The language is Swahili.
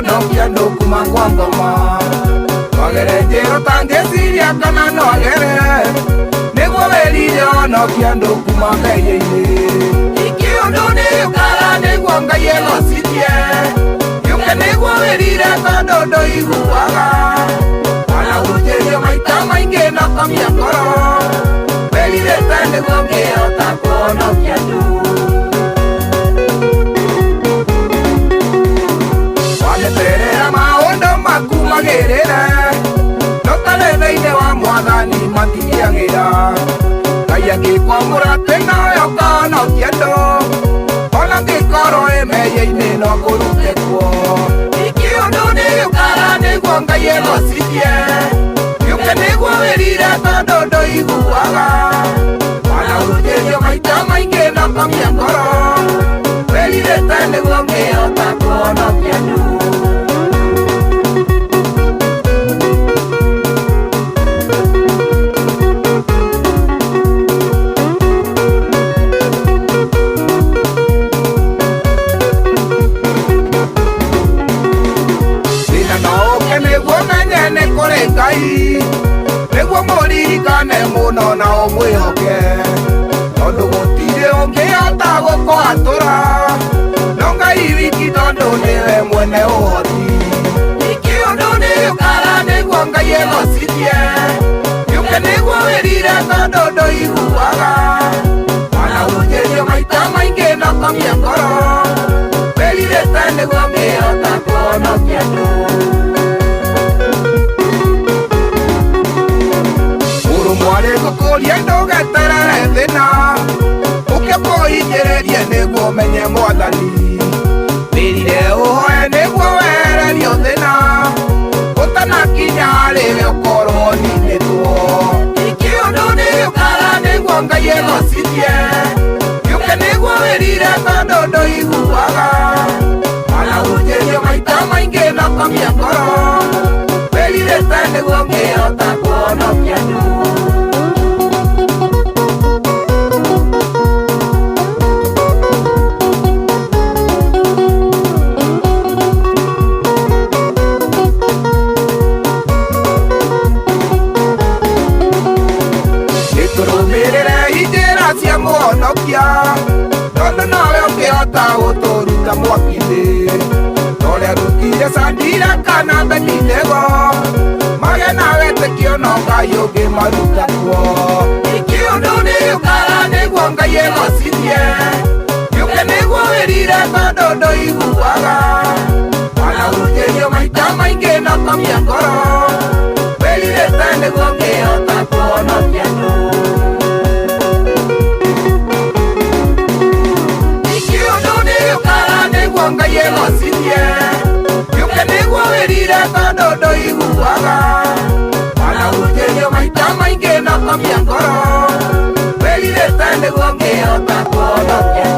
kuonokia andũ kuma kwa ngoma. Twagere njĩra ũtangĩciria kana no agere, nĩguo wĩrire onokia andũ kuma Ngai-inĩ. Iki ũndũ nĩũkara nĩguo Ngai egocirie, gĩũke nĩguo wĩrire tondũ ndũiguaga. Wanahunjĩrio maita maingĩ na kamia ngoro, wĩrirĩte nĩguo ngĩhota kuonokia andũ. Wageterera maũndũ maku magĩrĩre, no tarĩ thĩinĩ wa Mwathani matingĩagĩra. Ngai angĩkwamũra atĩ nawe ũkahonokia andũ, ona angĩkorwo wĩ mehia-inĩ no kũrute kuo. Iki ũndũ nĩũkara nĩguo Ngai egocirie, gĩũke nĩguo wĩrire tondũ ndũiguaga. Wanahunjĩrio maita maingĩ na kamia ngoro, wĩrirĩte nĩguo ngĩhota kuonokia andũ. Ngai nĩguo mũririkane mũno na ũmwĩhoke, tondũ gũtirĩ ũngĩhota gũkũhatũra, no Ngai wiki tondũ nĩwe mwene ũhoti. Iki ũndũ nĩũkara nĩguo Ngai egocirie, gĩũke nĩguo wĩrire tondũ ndũiguaga. Wanahunjĩrio maita maingĩ na kamia ngoro, wĩrirĩte nĩguo ngĩhota kuonokia andũ. Mwarĩ gũkũria ndũgeterere thĩna, ũke kwĩhingĩrĩrie nĩguo ũmenye Mwathani. Wĩrire ũhoe nĩguo wehererio thĩna, ũtanakinya harĩwe ũkorwo ũninĩtwo. Iki ũndũ nĩũkara nĩguo Ngai egocirie, gĩũke nĩguo wĩrire tondũ ndũiguaga. Wanahunjĩrio maita maingĩ na kamia ngoro, wĩrirĩte nĩguo ngĩhota kuonokia andũ. Mũhonokia, tondũ nawe ũngĩhota gũtũruta mwaki-inĩ, torĩa rutire Shadiraka na Abedinego, magĩe na wĩtĩkio no Ngai ũngĩmaruta kuo. Iki ũndũ nĩũkara nĩguo Ngai egocirie, gĩũke nĩguo wĩrire tondũ ndũiguaga. Wanahunjĩrio maita maingĩ na kamia ngoro, wĩrirĩte nĩguo ngĩhota kuonokia andũ. Ngai egocirie, gĩũke nĩguo wĩrire tondũ ndũiguaga. Wanahunjĩrio maita maingĩ na kamia ngoro, wĩrirĩte nĩguo ngĩhota kuonokia.